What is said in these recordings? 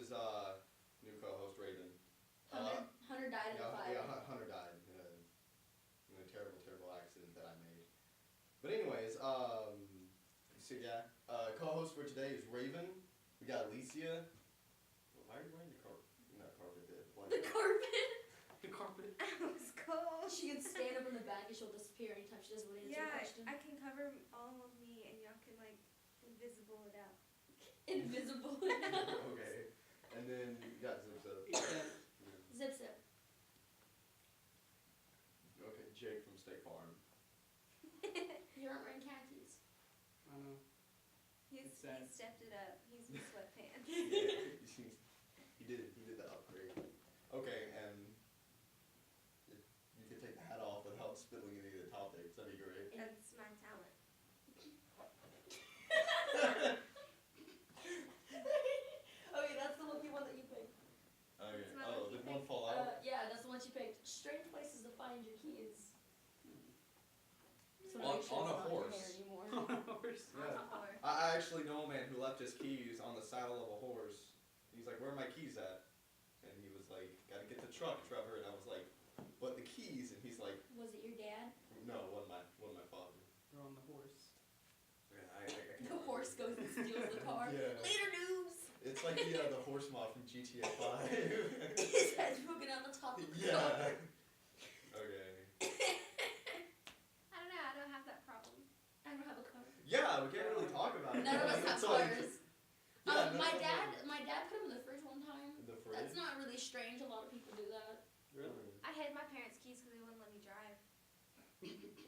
is new co-host Raven. Hunter died in the fire. Yeah, Hunter died in a terrible, terrible accident that I made. But anyways, so yeah, co-host for today is Raven. We got Alecia. Why are you wearing the carpet? Not carpet, The carpet. The carpet. I was cold. She can stand up in the back and she'll disappear anytime she doesn't want to answer a question. I can cover all of me and y'all can like invisible it out. Invisible. Okay. And then you got Zip Zip. Zip Zip. Okay, Jake from State Farm. You aren't wearing khakis. I know. He stepped it up. He's in sweatpants. Yeah, he did the upgrade. Okay, and if you could take the hat off without spilling any of the topics, that'd be great. That's my talent. Okay, that's the lucky one that you picked. Okay. That's my Oh, lucky did one pick. fall out? Yeah, that's the one she picked. Strange places to find your keys. So On make sure a it's not your horse. hair anymore. Horse. On Yeah. a horse. I actually know a man who left his keys on the saddle of a horse. He's like, "Where are my keys at?" And he was like, "Gotta get the truck, Trevor." And I was like, "But the keys?" And he's like, Was it your dad? "No, wasn't my father." They're on the horse. Yeah, I can't The horse goes and steals the car. Yeah. Later, noobs! It's like the horse mod from GTA 5. His head's poking on the top of the car. Yeah. Okay. I don't know. I don't have that problem. I don't have a car. Yeah, we can't really talk about it. None of us have It's like- cars. Yeah, none my of us dad put him in the fridge one time. have- The fridge? That's not really strange. A lot of people do that. Really? I hid my parents' keys because they wouldn't let me drive.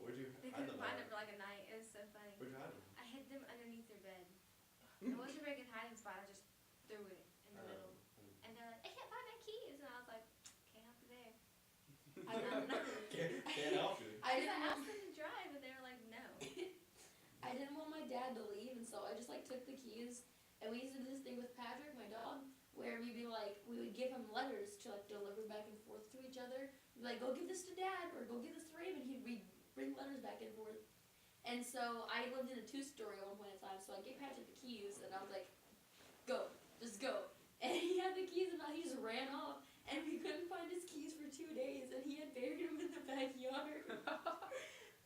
Where'd you They hide couldn't them find at? it for like a night. It was so funny. Where'd you hide them? I hid them underneath their bed. It wasn't a very good hiding spot. I just threw it in the middle. And they're like, I can't find my keys. And I was like, can't help you there. I don't know. Can't help you. I I didn't asked want, them to drive, and they were like, no. I didn't want my dad to leave, and so I just like took the keys. And we used to do this thing with Patrick, my dog, where we'd be like, we would give him letters to like deliver back and forth to each other. We'd be like, go give this to Dad, or go give this to Raven. He'd bring letters back and forth. And so I lived in a 2-story at one point in time, so I gave Patrick the keys, and I was like, go, just go. And he had the keys, and he just ran off, and we couldn't find his keys for 2 days, and he had buried them in the backyard.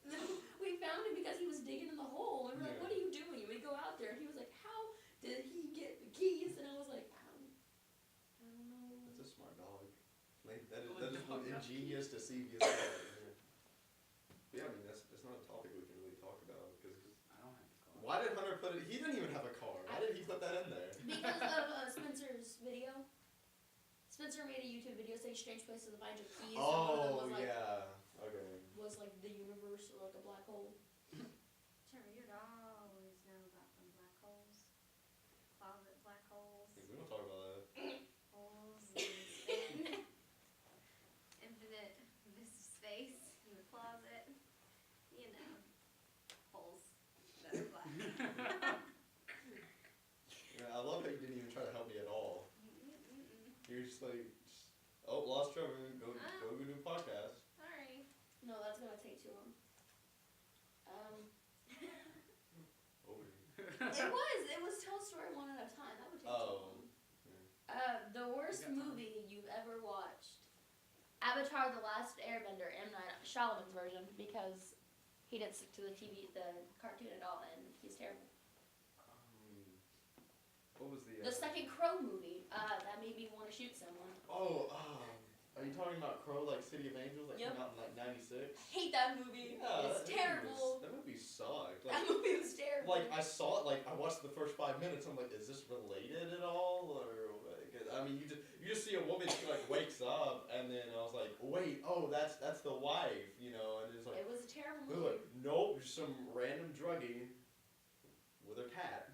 And then we found him because he was digging in the hole, and we were like, Yeah. what are you doing? And we go out there, and he was like, how did he get the keys? And I was like, I don't know. That's a smart dog. Like, that is Good dog. ingenious, deceivious dog. Yeah, I mean, that's not a topic we can really talk about, because I don't have a car. why did Hunter put it? He didn't even have a car. Why did he put that in there? Because of Spencer's video. Spencer made a YouTube video saying strange places to find your keys. and one of them Oh, was like, yeah. Okay. was like the universe or like a black hole. Trevor, you'd always know about them black holes. Closet black holes. We don't talk about that. Holes and infinite space in the closet. You know, holes that are black. Yeah, I love how you didn't even try to help me at all. Mm-mm-mm. You're just like, oh, lost Trevor. Go do a podcast. Sorry. No, that's gonna take too long. Over. It was tell a story one at a time. That would take Oh. too long. The worst You got time. movie you've ever watched. Avatar: The Last Airbender, M. Night Shyamalan's version, because he didn't stick to the cartoon at all, and he's terrible. What was the? The second Crow movie, that made me want to shoot someone. Oh, are you talking about Crow, like City of Angels, that Yep. came out in like '96? I hate that movie. It's terrible. That movie sucked. That Like, movie was terrible. like I saw it, like I watched the first 5 minutes. I'm like, is this related at all, or? Like, I mean, you just see a woman, she like wakes up, and then I was like, wait, oh, that's the wife, you know, and it's like, It was a terrible they're movie. like, nope, just some random druggie with her cat.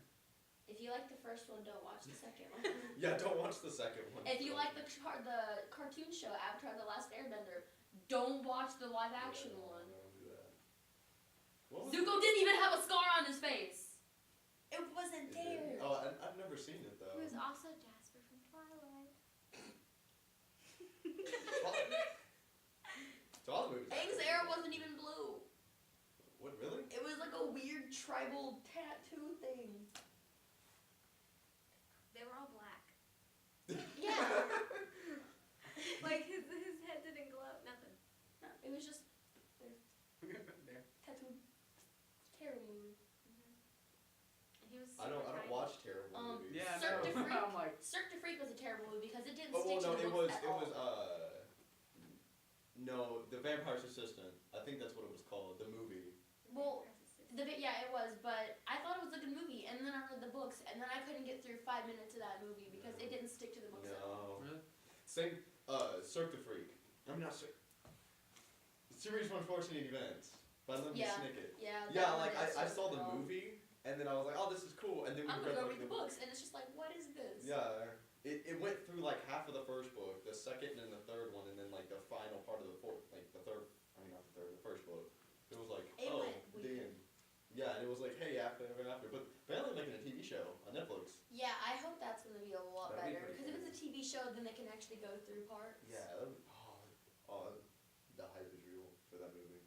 If you like the first one, don't watch the second one. Yeah, don't watch the second one. If you like the cartoon show Avatar: The Last Airbender, don't watch the live action Yeah, one. don't do that. What was Zuko didn't even have a scar on his face. It wasn't Is there. it? Oh, I've never seen it though. He was also Jasper from Twilight. Twilight movies. Aang's hair wasn't even blue. What, really? It was like a weird tribal tattoo thing. They were all black. I don't watch terrible movies. Yeah, Cirque du no. Freak. I'm like, Cirque du Freak was a terrible movie because it didn't Oh stick well, no, to the it books was at it all. was no, The Vampire's Assistant. I think that's what it was called, the movie. Well, yeah, it was, but I thought it was a good movie, and then I read the books, and then I couldn't get through 5 minutes of that movie because it didn't stick to the books at all. No. really? Same. Cirque du Freak. I'm not Cirque. Series of Unfortunate Events by Lemony Yeah. Snicket. Yeah. that Yeah, one like is I so saw the wrong. movie, and then I was like, oh, this is cool, and then we I'm gonna go like, read the books, and it's just like, what is this? Yeah, it went through like half of the first book, the second and the third one, and then like the final part of the fourth, like the third. I mean, not the third, the first book. It was like, It oh, went the weird. end. Yeah, and it was like, hey, after, but apparently making a TV show on Netflix. Yeah, I hope that's gonna be a lot That'd be better pretty because if it's a TV show, then they can actually go through parts. Yeah, the hype is real for that movie.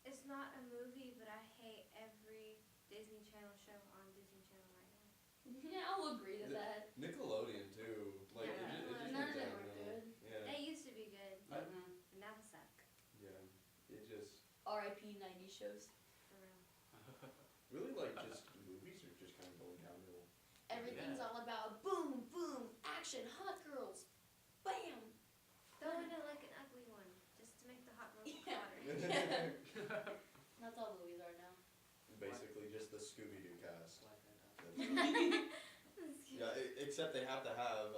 It's not a movie, but I hate every Disney Channel show on Disney Channel right now. Yeah, I'll agree to that. Nickelodeon too. Like Yeah. it just None went of them were downhill. good. Yeah, They used to be good, Mm-mm. and now they suck. yeah. It just R.I.P. 90s shows. For real. really like just movies are just kind of going downhill. Everything's Yeah. all about boom, boom, action, hot girls, bam. Throw in like an ugly one, just to make the hot girls Yeah. hotter. That's all movies are now. Basically, just the Scooby Doo cast. Slide that up. That's- yeah, except they have to have.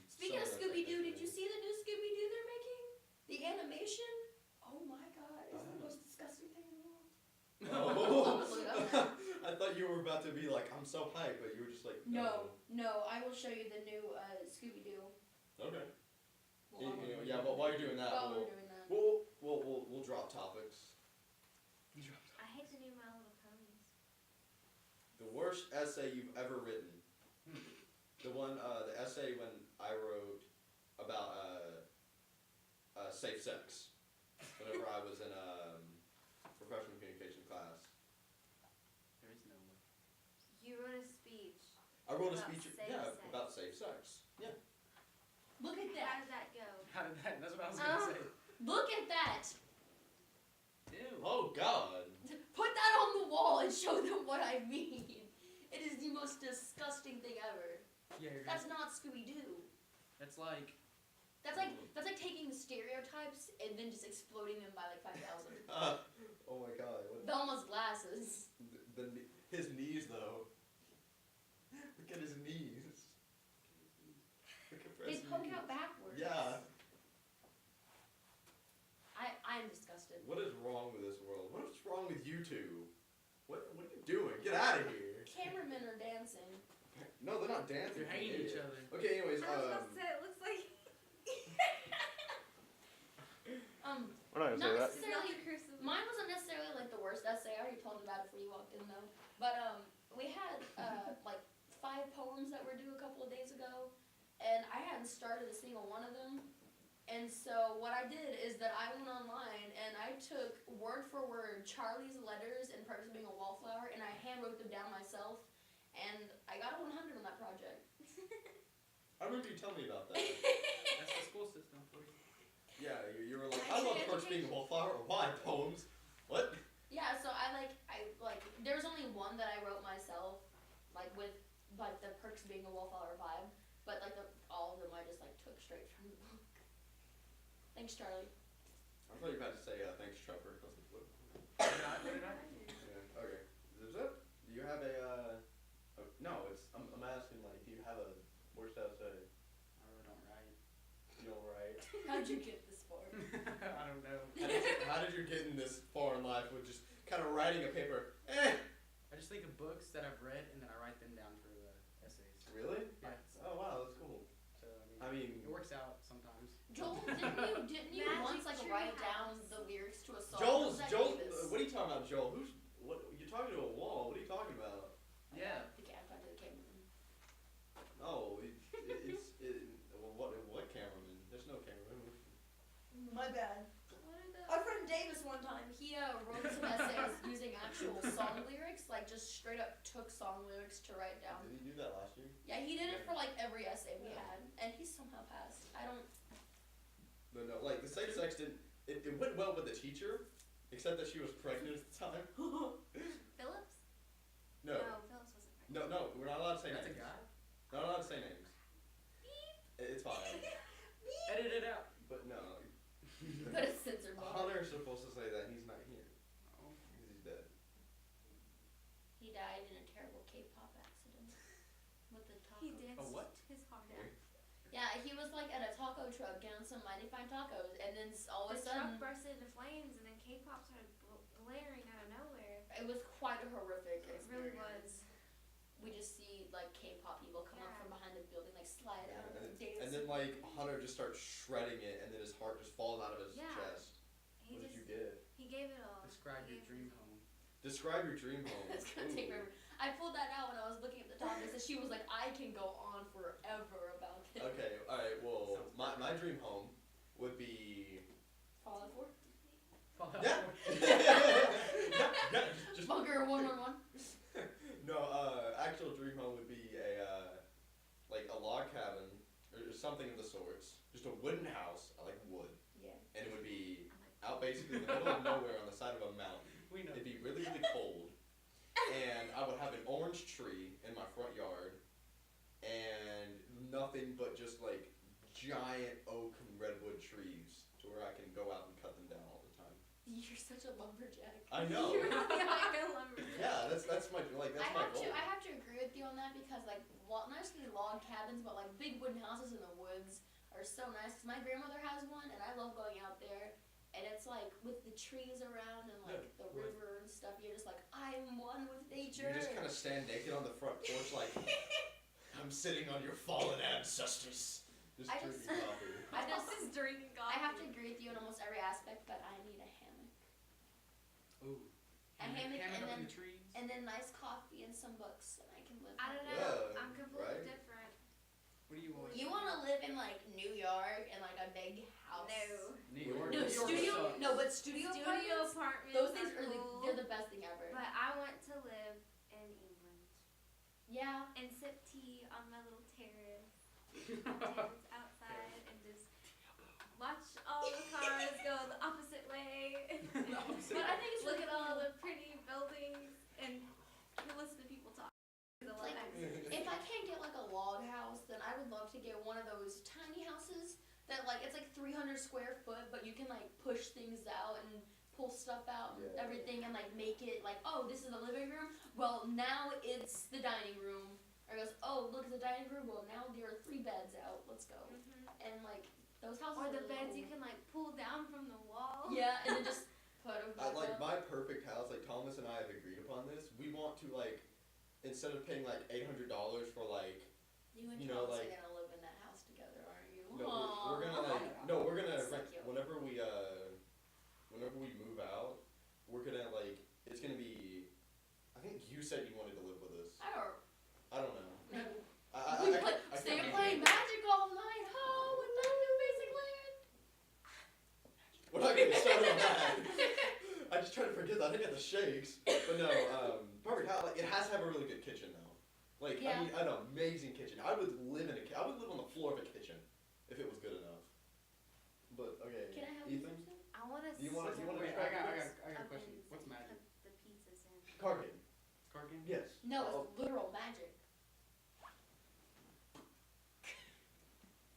Speaking of some Scooby Doo, did you recognition. see the new Scooby Doo they're making? The animation? Oh my god, it's the most disgusting thing in the world. Oh. Look it up now. I thought you were about to be like, I'm so hyped, but you were just like, No, I will show you the new Scooby Doo. Okay. Yeah, but while you're doing that, While we'll, we're doing that. we'll drop topics. I hate the new My Little Ponies. The worst essay you've ever written. The one, the essay when I wrote about safe sex. Whenever I was in professional communication class. There is no one. You wrote a speech. I wrote a About speech, safe yeah, sex. about safe sex. Yeah. Look at How that. did that go? How did that? That's what I was gonna say. Look at that. Ew. Oh God. Put that on the wall and show them what I mean. It is the most disgusting thing ever. Yeah, you're That's gonna, not Scooby Doo. that's like. That's like taking the stereotypes and then just exploding them by like 5,000. Oh my God. What, Velma's glasses. his knees though. Look at his knees. Look at They Fred's poke knees. out backwards. Yeah. I'm disgusted. What is wrong with this world? What is wrong with you two? What are you doing? Get out of here. Cameramen are dancing. No, they're not dancing. They're hating each other. Okay, anyways, I was about to say, it looks like we're not Not it's not necessarily. the cursive. Mine wasn't necessarily like the worst essay. I already told you about it before you walked in though. But we had like 5 poems that were due a couple of days ago, and I hadn't started a single one of them. And so what I did is that I went online and I took word for word Charlie's letters and Perks of Being a Wallflower, and I hand wrote them down myself, and I got a 100 on that project. I remember you telling me about that. That's the school system for you. Yeah, you were like, I I love said Perks being a wallflower. Why poems? What? Yeah, so I there's only one that I wrote myself, like with like the Perks Being a Wallflower vibe, but like all of them I just like took straight from the book. Thanks, Charlie. I thought you were about to say thanks, Trevor. I was like, what? Put it out, put it out. Yeah. Okay. Is it? Do you have no? I'm asking like, do you have a worst essay? I really don't write. You don't write. How'd you get this far? I don't know. How did you get in this far in life with just kind of writing a paper? I just think of books that I've read and then I write them down for essays. Really? Yeah. Oh wow, that's cool. So I mean, it works out sometimes. Joel, didn't you Magic once like Tree write House. down the lyrics to a song? Joel. Was that What Davis? are you talking about, Joel? What? You're talking to a wall. What are you talking about? Yeah. I'm talking to the cameraman. No, what cameraman? There's no cameraman. My bad. What are the? Our friend Davis one time, he wrote some essays using actual song lyrics, like just straight up took song lyrics to write down. Did he do that last year? Yeah, he did it for like every essay we had, and he somehow passed. I don't. But no, like the safe sex didn't. It went well with the teacher, except that she was pregnant at the time. Phillips? No, No, Phillips wasn't pregnant. no. to say That's a names. guy? Not allowed to say names. It's fine. Edit it out. But no. Put a censor button. Hunter's supposed to say that he's not here. Oh. Because he's dead. He died in a terrible K-pop accident with the taco. He danced A what? his heart Yeah. out. Yeah, he was like at a taco truck getting some mighty fine tacos, and then all of The a sudden, truck bursted into flames, and then K-pop started blaring out of nowhere. it was quite a horrific It really experience. We just see like K-pop people come up Yeah. from behind the building, like slide out and dance. And then like Hunter just starts shredding it, and then his heart just falls out of his Yeah. chest. He What just did you get? he gave it all. Describe He your gave dream it- home. Describe your dream home. It's gonna take Ooh. forever. I pulled that out when I was looking at the topics, and she was like, "I can go on forever about this." Okay, alright, well, Sounds my dream home would be. Fallout 4, Fallout Yeah! 4. yeah, just. Bunker 111. No, actual dream home would be like a log cabin, or something of the sorts. Just a wooden house, I like wood. Yeah. And it would be I'm like, out basically in the middle of nowhere on the side of a mountain. We know. It'd be really, really cold. And I would have an orange tree in my front yard. And nothing but just like giant oak and redwood trees to where I can go out and cut them down all the time. You're such a lumberjack. I know. You really like a lumberjack. Yeah, that's my like that's my goal. I have to agree with you on that because like not just these log cabins, but like big wooden houses in the woods are so nice. Cause my grandmother has one, and I love going out there. And it's like with the trees around and like the Wood. river and stuff. You're just like, I'm one with nature. You just kind of stand naked on the front porch like, I'm sitting on your fallen ancestors. Just I drinking just- coffee. I This just, is drinking coffee. I have to agree with you in almost every aspect, but I need a hammock. Ooh. A hammock Hammock and up in then- the trees. And then nice coffee and some books, and I can live. I don't happy. know. Yeah, I'm completely right? different. What do you want? You want to live in like New York and like a big house? No. New York. No, New York studio. sucks. No, but studio apartments. apartments. Those things are are cool, they're the best thing ever. But I want to live in England Yeah. and sip tea on my little terrace. Dance outside and just watch all the cars go the opposite way. But I think it's Look really at all cool. the pretty buildings and listen to people talk. There's a lot Like, of if I can't get like a log house, then I would love to get one of those tiny houses that like it's like 300 square foot, but you can like push things out and pull stuff out and Yeah. everything and like make it like, oh, this is the living room. Well, now it's the dining room. Or it goes, oh, look at the dining room. Well, now there are 3 beds out. Let's go. And like those houses. Or are the really beds cool. you can like pull down from the wall. Yeah, and then just put them I back like up. my perfect house. Like Thomas and I have agreed upon this. We want to like, instead of paying like $800 for like, You and you know, Thomas like- are gonna live in that house together, aren't you? no, we're gonna Aw. like, no, we're gonna So rent cute. whenever we move out. We're gonna like, it's gonna be. I think you said you wanted to live with us. I don't. I don't know. Maybe. I We play, I stay can't playing remember. Magic all night. Oh, with that new basic land. We're not getting started on that. I just try to forget that. I get the shakes. But no, perfect house. Like, it has to have a really good kitchen though. Like Yeah. I need an amazing kitchen. I would live on the floor of a kitchen if it was good enough. But okay, Can I have you Ethan, some? I want to. Do you wanna- do you wanna Wait, describe I this? got a question. What's magic? The pizzas in. card game. Card game? Yes. No, Oh, it's literal magic.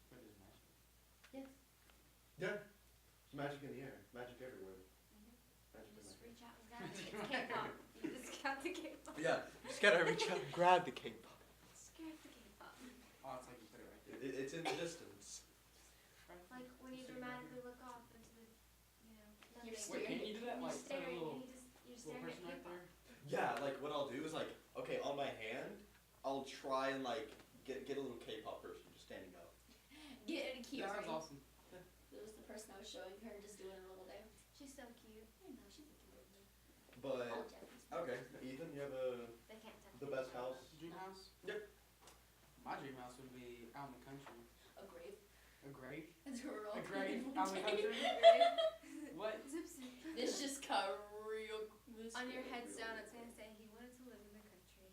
What is magic? yeah. It's magic in the air. Magic everywhere. Magic You just in reach out and grab it. It's K-pop. You just got the K-pop. the air. Yeah. You just gotta reach out and grab the K-pop. Just grab the K-pop. Oh, it's like you put it right there. It's in the distance. Like when you dramatically look off into the, You're nothing. Wait, can you do that? You're Like, put a staring little, and you're little staring at person right K-pop. there? Yeah, like what I'll do is like, okay, on my hand, I'll try and like get a little K-pop person just standing up. Get in That Kiara. sounds awesome. It was the person I was showing her just doing a little dance. She's so cute. I know, she's a cute little But all Japanese. okay, Ethan, you have They can't touch the me. best house. Dream house? Yep. My dream house would be out in the country. A grave. A grave? It's a real A grave out in the country? What? Zip, zip. This just got real. This On your got headstone, real it's gonna say he wanted to live in the country.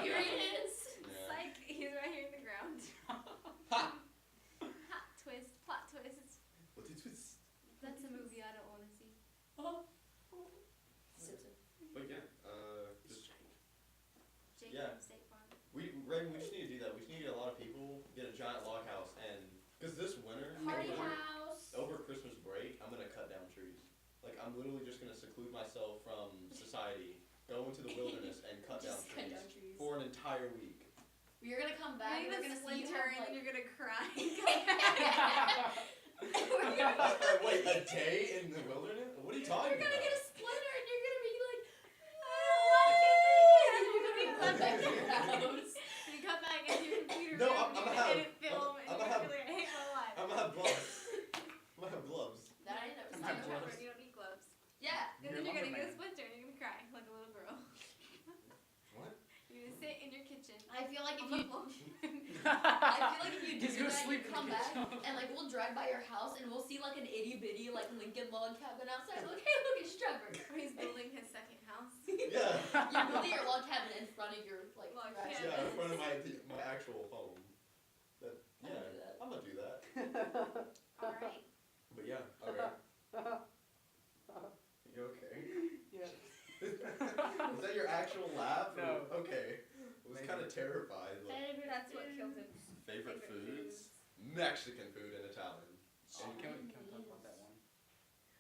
Here it is. Yeah. Psych, he's right here in the ground. Ha! Hot twist, plot twist. What did we? That's a movie I don't want to see. Simpson. But yeah, just Jake Yeah. from State Farm. we Raven, we just need to do that. We just need to get a lot of people, get a giant log house, and because this winter, Party over, house. over Christmas break, I'm gonna cut down trees. Like I'm literally just gonna seclude myself from society, go into the wilderness, and cut down Just cut trees down trees. for an entire week. You're gonna come back. You're We're gonna gonna see you splinter have, and like, you're gonna cry. Wait, a day in the wilderness? What are you talking You're gonna about? get a splinter and you're gonna be like, And you're gonna be come back to your house. You come back into your computer No, room I'm and gonna you have- edit film and I'm you're gonna gonna be like, I hate my life. I'm gonna have gloves. I'm gonna have gloves. That I never I'm seen. have Remember, gloves. you don't need gloves. Yeah. And then You're a you're gonna get a lumberman. splinter and you're gonna cry like a little girl. What? You're gonna sit in your kitchen. I feel like if on the you, floor. I feel like if you Just do go that, sleep you in come the back kitchen. and like we'll drive by your house and we'll see like an itty bitty like Lincoln log cabin outside. Like, hey, look, it's Trevor. Or he's building his second house. Yeah. You're building your log cabin in front of your like Log garage. cabin. Yeah, in front of my actual home. That, I would do yeah, that. I'm gonna do that. Alright. But yeah, okay. You okay? Yeah. Is that your actual laugh? or- No. Okay. I was Maybe. kind of terrified. Like, That's what killed him. favorite Favorite foods? Mexican food and Italian. Can we talk about that one?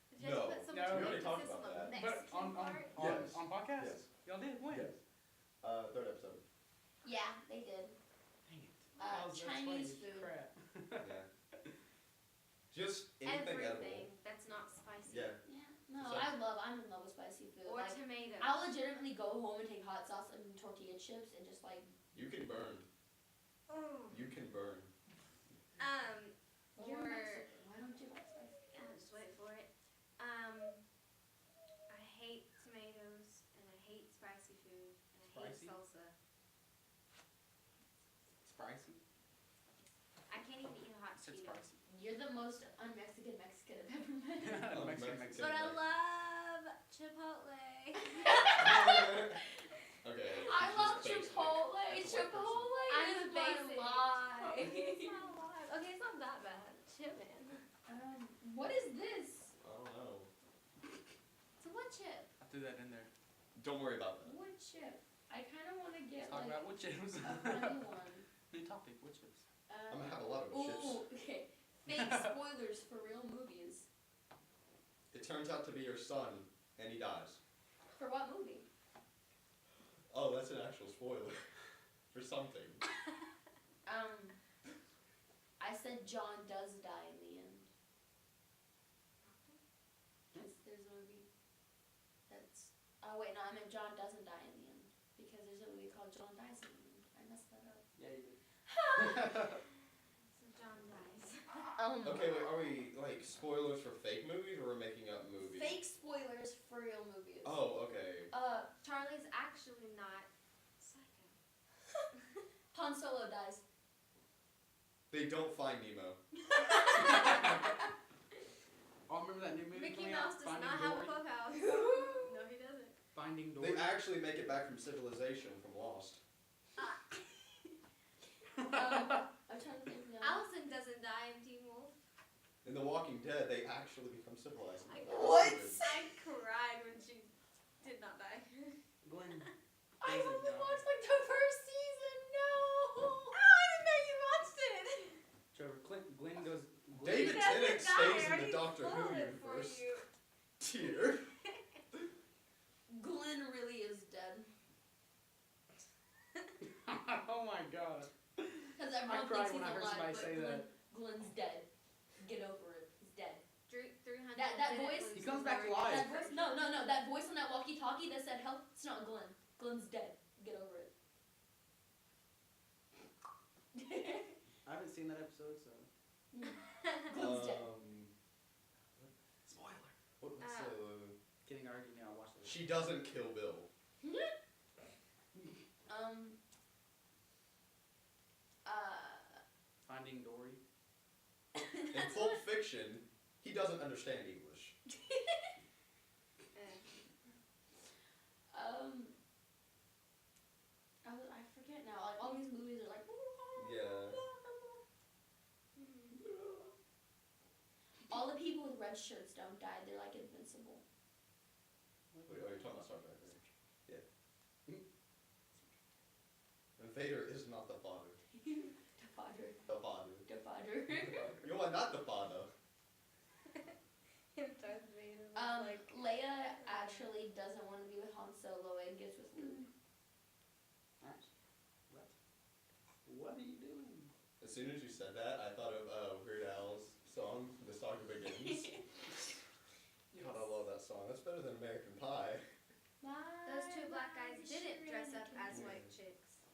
Did you have to No. put so No. much We already talked emphasis about on the that. But Mexican on part? Yes. on podcast? Yes. Y'all did when? Yes. Third episode. Yeah, they did. Dang it. Chinese Chinese food. Crap. Yeah. Just anything edible. Everything that's not spicy. Yeah. Yeah. No, So- I'm in love with spicy food. Or Like, tomatoes. I'll legitimately go home and take hot sauce and tortilla chips and just like. You can burn. Oh. You can burn. You're Or Mexican. Why don't you like spicy? just wait for it. I hate tomatoes and I hate spicy food and I hate Spicy? salsa. Spicy? I can't even eat a hot I said Cheeto. spicy. You're the most un-Mexican Mexican I've ever met. Oh, Mexican, Mexican. But I love Chipotle. Okay. I she's love just basic. Chipotle. That's a white person. Chipotle I'm is a my basic. life. It's not alive. Okay, it's not that bad. Chip man. What is this? I don't know. So what chip? I threw that in there. Don't worry about that. Wood chip. I kind of want to get Let's talk like about wood chips. a funny one. New topic, wood chips. I'm gonna have a lot of chips. Ooh, okay. Fake spoilers for real movies. It turns out to be your son, and he dies. For what movie? Oh, that's an actual spoiler. For something. I said John does die in the end. Because there's a movie that's. Oh wait, no, I meant John doesn't die in the end. Because there's a movie called John Dies in the End. I messed that up. Yeah, you did. So John dies. Okay, wait, are we like spoilers for fake movies or we're making up movies? Fake spoilers for real movies. Oh, okay. Charlie's actually not psycho. Han Solo dies. They don't find Nemo. Oh, remember that new movie Mickey coming Mouse out? does Finding not have a Dory? clubhouse. No, he doesn't. Finding Dory. They actually make it back from civilization from Lost. I'm trying to think now. Allison doesn't die in Teen Wolf. In The Walking Dead, they actually become civilized. I- What? I cried when she did not die. Glenn. I doesn't only die. watched like the first season. No. Oh, I didn't know you watched it. Trevor, Glenn goes. Glenn David He doesn't Tennant die, stays in I the Doctor Who spoiled it for universe. you. Dear. Glenn really is dead. Oh my god. Because I everyone cried thinks he's when I heard alive, somebody but say that. Glenn's dead. Get over it. He's dead. 300 That minute voice- losers He comes back to are- life. That voice, no. That voice on that walkie-talkie that said, "Help!" It's not Glenn. Glenn's dead. Get over it. I haven't seen that episode, so. Glenn's dead. Spoiler. What's Kidding, I already knew I watched it. She doesn't kill Bill. Finding Dory. In Pulp Fiction, he doesn't understand English. I forget now. Like all these movies are like. Yeah. All the people with red shirts don't die. They're like invincible. Wait, oh, you're talking about Star Trek, right? Yeah. In Vader is not the father. The father. The father. The father. You are not the father. Him Darth Vader was like, Leia actually doesn't want to be with Han Solo and gets with Luke. What are you doing? As soon as you said that, I thought of Weird Al's song, "The Saga Begins." God, I love that song. That's better than American Pie. those two black guys didn't dress up as white chicks.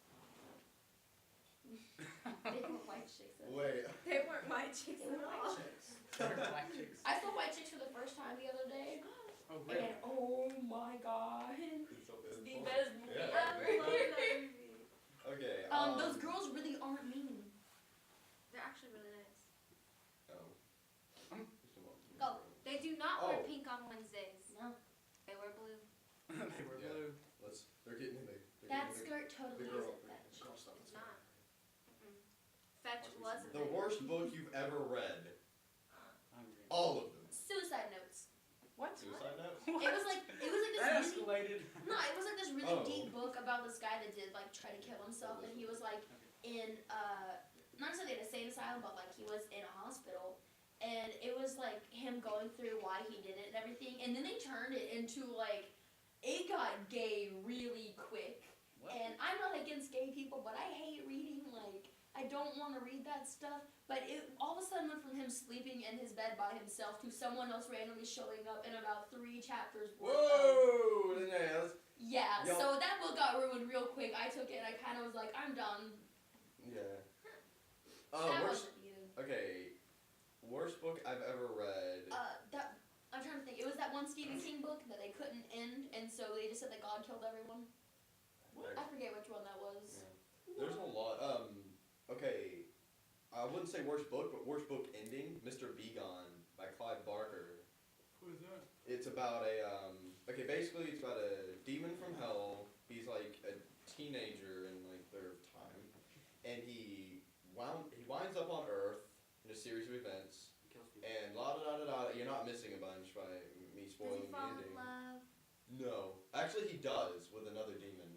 They were white chicks. Wait. They weren't white chicks They at were all. white chicks. Black chicks. I saw white chicks for the first time the other day, Oh, really? and oh my god, It's the fun. best movie Yeah. I ever. love that movie. Okay. Those girls really aren't mean. They're actually really nice. Oh. Go. They do not wear Oh. pink on Wednesdays. No, They wear blue. They were Yeah. blue. They're getting in the. that skirt totally the girl. isn't fetch. Girl stuff. It's not. Fetch wasn't The there. worst book you've ever read. Hungry. All of them. Suicide Notes. What? Suicide Notes. It was like That this really, escalated. no, it was like this really Oh. deep book about this guy that did like try to kill himself, and he was like in not necessarily an insane asylum, but like he was in a hospital, and it was like him going through why he did it and everything, and then they turned it into like it got gay really quick. What? And I'm not against gay people, but I hate reading, like, I don't want to read that stuff. But it all of a sudden went from him sleeping in his bed by himself to someone else randomly showing up in about 3 chapters worth of. Whoa! Nails. Yeah, Yo. so that book got ruined real quick. I took it and I kind of was like, I'm done. Yeah. That Worst. wasn't you. Okay. Worst book I've ever read. I'm trying to think. It was that one Stephen King book that they couldn't end, and so they just said that God killed everyone. I forget which one that was. Yeah. There's a lot. Okay. I wouldn't say worst book, but worst book ending. Mr. Begone by Clive Barker. Who is that? It's about a okay, basically it's about a demon from hell. He's like a teenager in like their time, and he winds up on Earth in a series of events, Kills people. and la da da da da. You're not missing a bunch by me Does spoiling he the fall in ending. love? No, actually he does with another demon.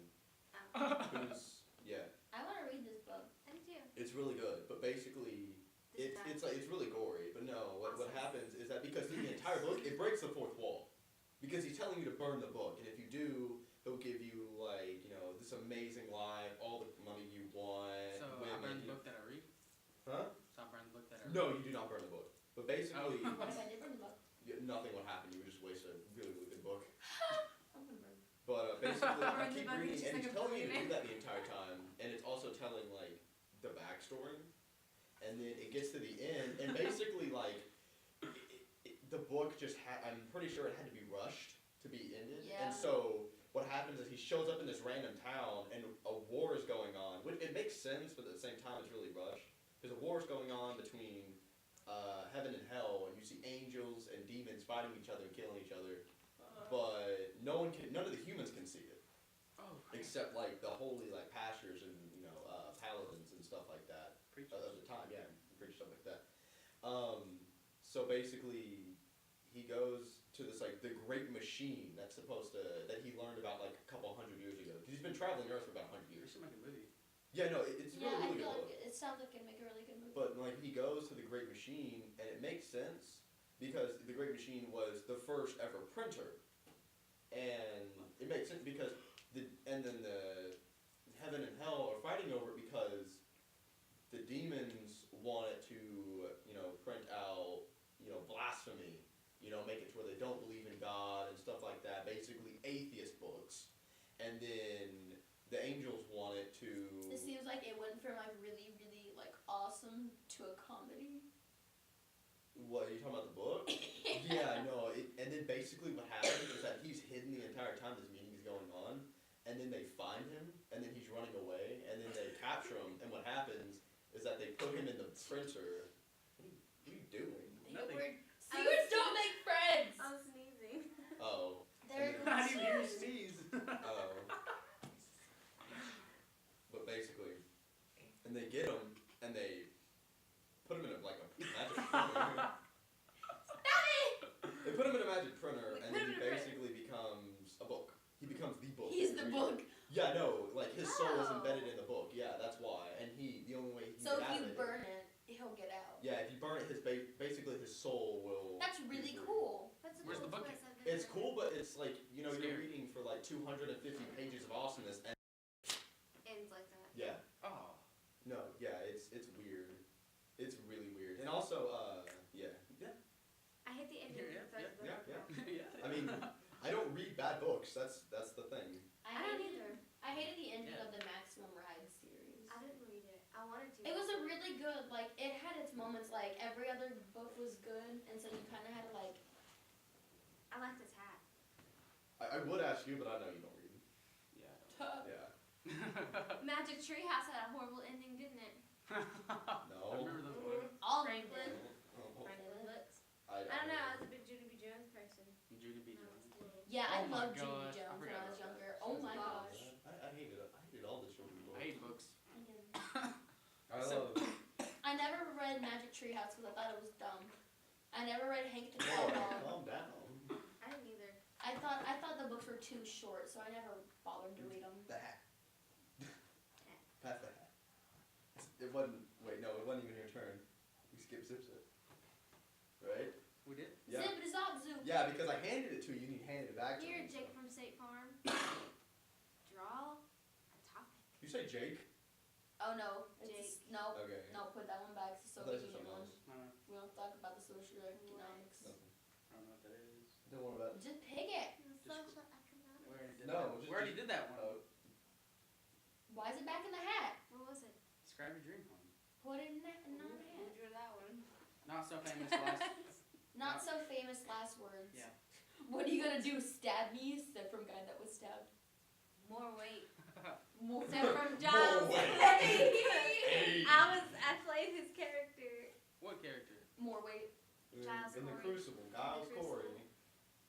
Who's yeah, I want to read this book. I do too. it's really good, but basically. It's like it's really gory, but no. What happens is that because the entire book it breaks the fourth wall, because he's telling you to burn the book, and if you do, he'll give you like this amazing life, all the money you want. So I women. burned the book that I read. Huh? So I burned the book that I read. No, you do not burn the book. But basically, What if I did burn the book? nothing would happen. You would just waste a really really good book. I'm gonna burn. But basically, I Burn the keep book, reading, it's just and like he's a telling you to do billionaire. that the entire time, and it's also telling like the backstory. And then it gets to the end, and basically, like, the book just I'm pretty sure it had to be rushed to be ended. Yeah. And so, what happens is he shows up in this random town, and a war is going on, which it makes sense, but at the same time, it's really rushed. There's a war is going on between heaven and hell, and you see angels and demons fighting each other and killing each other, but none of the humans can see it. Oh. Except, like, the holy, like, pastors and, paladins and stuff like that. Of the time, yeah, pretty stuff like that. So basically, he goes to this like the Great Machine that he learned about like a couple hundred years ago. Because he's been traveling Earth for about 100 We years. should make a movie. Yeah, no, it's Yeah, really I really feel good. like it sounds like it'd make a really good movie. But like he goes to the Great Machine, and it makes sense because the Great Machine was the first ever printer, and it makes sense because the heaven and hell are fighting over it because the demons wanted to, print out, blasphemy, make it to where they don't believe in God and stuff like that, basically atheist books. And then the angels wanted to... It seems like it went from like really, really like awesome to a comedy. What, are you talking about the book? Yeah, I know. And then basically what happens is that he's hidden the entire time this meeting is going on, and then they find him, and then he's running away, and then they capture him, and what happens is that they put him in the printer. What are you doing? Nothing. Secrets don't make friends! I was sneezing. Oh. They're I didn't hear you sneeze. Oh. But basically, and they get him, and they put him in a magic printer. They put him in a magic printer, and then he basically becomes a book. He becomes the book. He's the book. Yeah, no, like his soul is Oh. embedded in the book. Yeah, won't get out. Yeah, if you burn it, basically his soul will. That's really be free. cool. That's a Where's cool the book twist. at? I've never It's heard cool, of. but it's like you're Scary. reading for like 250 pages of awesomeness, and Ends like that. yeah, Oh. no, yeah, it's weird. It's really weird, and also, yeah. I hate the ending Yeah, of the third book. Yeah. I mean, I don't read bad books. That's the thing. I don't either. I hated the ending Yeah. of the Maximum Ride series. I didn't read it. I wanted to. It was a really good, like, it had its moments, like, every other book was good, and so you kind of had to, like, I like this hat. I would ask you, but I know you don't read. Yeah. Yeah. Magic Treehouse had a horrible ending, didn't it? I No. remember those books. all of them Franklin. did. Franklin books. I I don't know. I was a big Judy B. Jones person. Judy B. when I was Jones. little. Yeah, I Oh my loved Judy gosh, I Jones when forgot I was about younger. that. Oh my Gosh. gosh. I hated all the children's books. I hate books. I So- love. I never read Magic Treehouse because I thought it was dumb. I never read Hank the Whoa, Cowdog. calm down. I didn't either. I thought the books were too short, so I never bothered to read them. The hat. Pass the hat. It wasn't. Wait, no, it wasn't even your turn. We skipped zip zip. Right? We did? Yeah. Zip it up, zoop. Yeah, because I handed it to you, and you handed it back to Here, me. Jake from State Farm. Draw a topic. You say Jake? Oh no, it's no, Okay. no. Put that one back. It's the I thought Soviet you said Union one. something else. I don't know. We don't talk about the socioeconomics. Nothing. I don't know what that is. Don't worry about it. Just pick it. Social economics. We already did No, that. just- We already did that one. Oh. Why is it back in the hat? What was it? Describe your dream home. Put it in that not a Who hat. drew that one? Not so famous last. Not so famous last words. Yeah. What are you gonna do? Stab me? Said from guy that was stabbed. More weight. More. So from Giles. weight. Hey. I played his character. What character? More weight. Giles In the Corey. Crucible, Giles Crucible. Corey.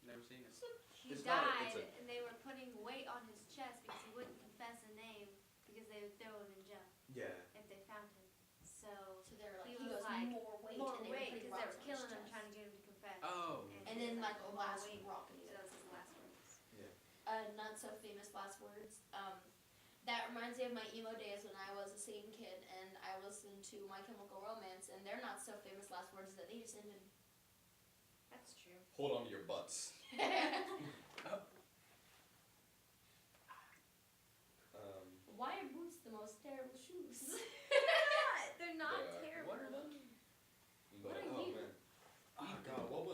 Never seen it. He It's not a- died, it's and they were putting weight on his chest because he wouldn't confess a name because they would throw him in jail Yeah. if they found him. So So they're like, He he was goes like, more weight, more and they weight were because putting they rocks were on killing his him, chest. trying to get him to confess. Oh. And then like the more last weight. rock in So his that was his last words. Not so famous last words. That reminds me of my emo days when I was a same kid and I listened to My Chemical Romance, and their not so famous last words is that they just ended. That's true. Hold on to your butts. Why are boots the most terrible shoes? They're not Yeah. terrible. What are those? But, What are oh you? man. Oh god, what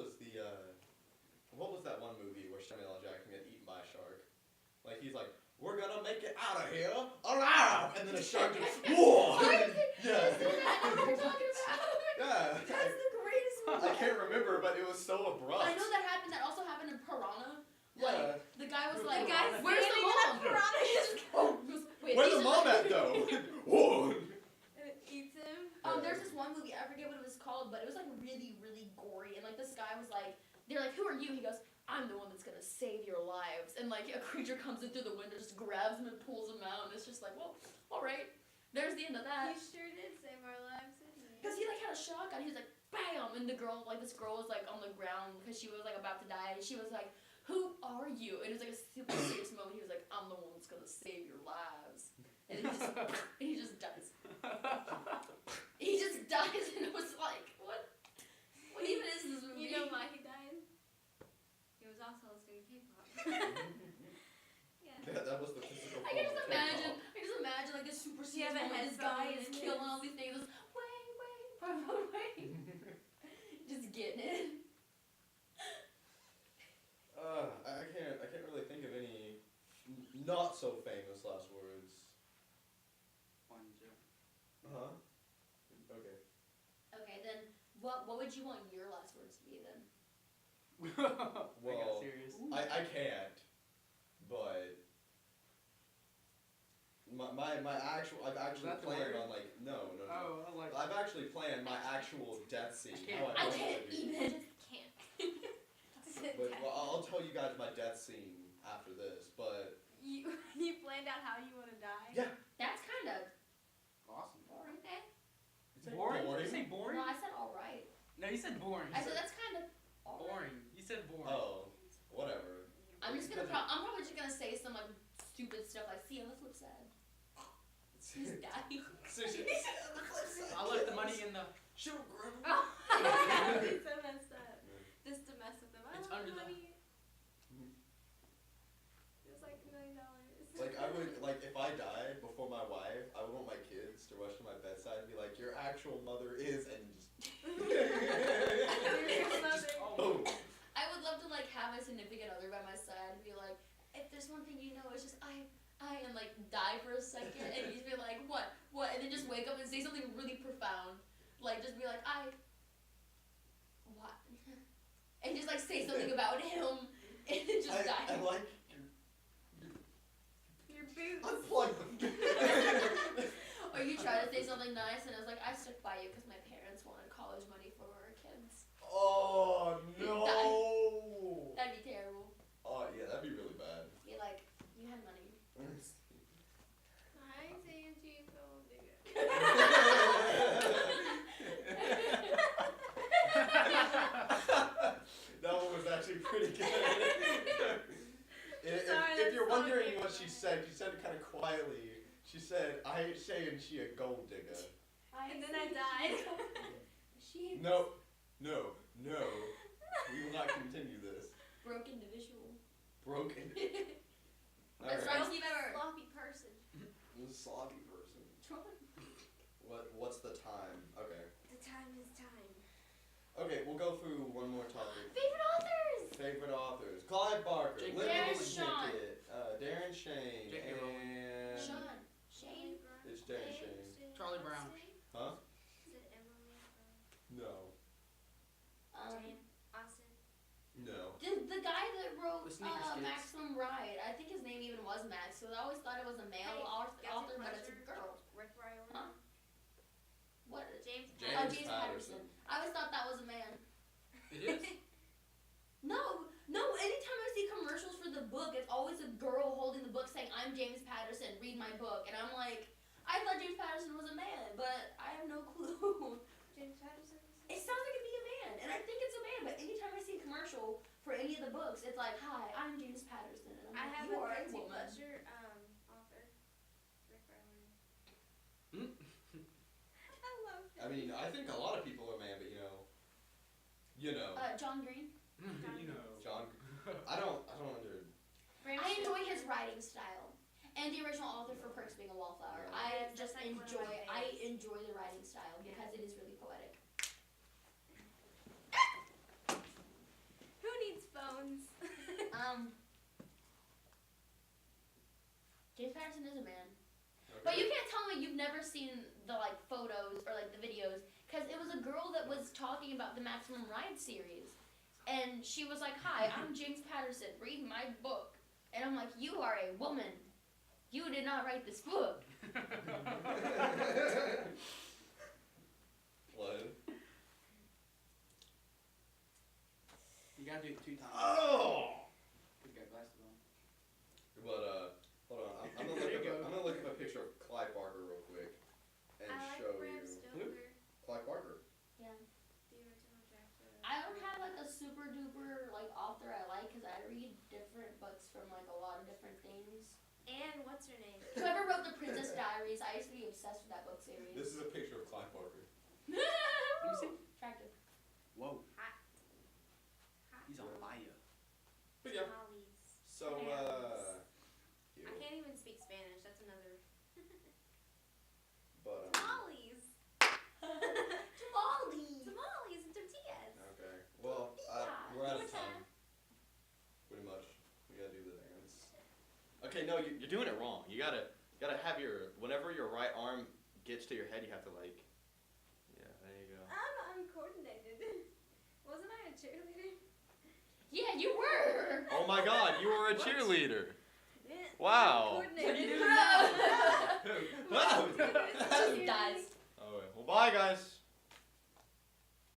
was that one movie where Samuel L. Jackson got eaten by a shark? Like he's like, we're gonna make it out of here alive, and then a shark just whoa. Yeah. That's what I know what you're talking about. Yeah. That's the greatest movie. I can't remember, but it was so abrupt. I know that happened. That also happened in Piranha. Yeah. Like the guy was like, The guy's "Where's the standing in a mom?" piranha. He just goes, "Wait, Where's the these mom are- at though? Whoa. And it eats him. There's this one movie, I forget what it was called, but it was like really, really gory, and like this guy was like, they're like, "Who are you?" He goes, "I'm the one that's gonna save your lives," and like a creature comes in through the window, just grabs him and pulls him out, and it's just like, well, all right, there's the end of that. You sure did save our lives, didn't you? Because he like had a shotgun, he was like, bam, and the girl, like this girl was like on the ground because she was like about to die, and she was like, "Who are you?" And it was like a super serious moment. He was like, "I'm the one that's gonna save your lives," and he just dies. He just dies, and it was like, what? What even is this movie? You know why he died? He was also listening to K-pop. Yeah. Yeah, that was the physical. I can form just of imagine. K-pop. I just imagine like this super Do you serious have a moment. This guy headphone is and killing his- all these things. Wait, just getting it. I can't really think of any not so famous last words. One, two. Huh? Okay. Okay, then what would you want your last words to be then? I Well, got serious. I can't, but my actual I've actually that the planned word? on like no. Oh, I like. I've actually planned my actual death scene. How I want it can't to be. even. Can't. But well, I'll tell you guys my death scene after this. But You planned out how you want to die? Yeah. That's kind of Awesome. boring. Okay. you say Boring? boring? Did you say boring? No, I said all right. No, you said boring. I said that's kind of all right. boring. You said boring. Oh, whatever. I'm probably just gonna say some like stupid stuff like, "See on the flip side, he's dying." So she- I left the money in the Shoot, Grandma. Oh, that'd be so messed up. Yeah. Just to mess with them. I It's don't under want the- money. It was like $1 million. Like I would, like if I died before my wife, I would want my kids to rush to my bedside and be like, "Your actual mother is," and just Oh. boom. I would love to like have a significant other by my side and be like, if there's one thing you know, it's just I, and like die for a second, and you'd be like, what, and then just wake up and say something really profound, like just be like, what, and just like say something about him, and then just die. I like Your boots. unplug them. Or you try to say something nice, and I was like, I stuck by you because my parents wanted college money for our kids. Oh no. That'd be terrible. Oh yeah, that'd be really bad. Be like, you had money. I say you gold digger. That one was actually pretty good. If Sorry, you're that's wondering so what she said it kind of quietly. She said, "I ain't saying she a gold digger." And then I died. She No. We will not continue this. broke individual. Broken. Best Alright. friends you've ever. Sloppy person. Sloppy person. What's the time? Okay. The time is time. Okay, we'll go through one more topic. Favorite authors. Favorite authors: Clive Barker, J.K. Darren Living Shawn. Ticket, Darren Shane, J.K. and Shane. It's Darren Shane. Charlie Brown. Huh? Is it Emily? No. Jane Austen. No. The guy that wrote The Sneaker Skids. Maximum Ride, I think his name even was Max, because I always thought it was a male Hey, author, Guilty but it's a Pleasure. girl. Rick Riordan. Huh? What? James. James Oh, James Patterson. Patterson. I always thought that was a man. It is. No. Anytime I see commercials for the book, it's always a girl holding the book saying, "I'm James Patterson, read my book," and I'm like, I thought James Patterson was a man, but I have no clue. James Patterson. It sounds like it'd be a man, and I think it's a man, but anytime I see a commercial for any of the books, it's like, "Hi, I'm James Patterson," and I'm I like, have "You a are a guilty woman." pleasure author. Rick Riordan. I love him. I mean, I think a lot of people are man, but you know. John Green. You know. John. I don't under. I enjoy his writing style, and the original author for Perks Being a Wallflower. I Yes, just that's like one of enjoy. my I faves. enjoy the writing style because it is really poetic. Who needs phones? James Patterson is a man, but you can't tell me you've never seen the like photos or like the videos, because it was a girl that was talking about the Maximum Ride series, and she was like, "Hi, I'm James Patterson. Read my book," and I'm like, "You are a woman. You did not write this book." What? You gotta do it 2 times. Oh. You got glasses on. But hold on. I'm gonna There you look go. up. I'm gonna look up a picture of Clive Barker real quick and I like show Bram you. Stoker. Clive Barker. Yeah. The original Dracula. I don't have like a super duper like author I like, because I read different books from like a lot of different things. And what's her name? Whoever wrote the Princess Diaries, I used to be obsessed with that book series. This is a picture of Clive Barker. Let me see. Attractive. Whoa. Hot. He's on fire. But yeah. Tamales. So I can't even speak Spanish. That's another. But Tamales. Tamales. Tamales and tortillas. okay. Well, Yeah, we're out of dinner time. Pretty much. We gotta do the dance. Okay, no, you're doing it wrong. You gotta have whenever your right arm gets to your head, you have to like. Yeah, there you go. I'm uncoordinated. Wasn't I a cheerleader? Yeah, you were. Oh my God, you were a What? cheerleader. Yeah, Wow. Uncoordinated. Bro. Wow. Just dies. Oh, well, bye guys.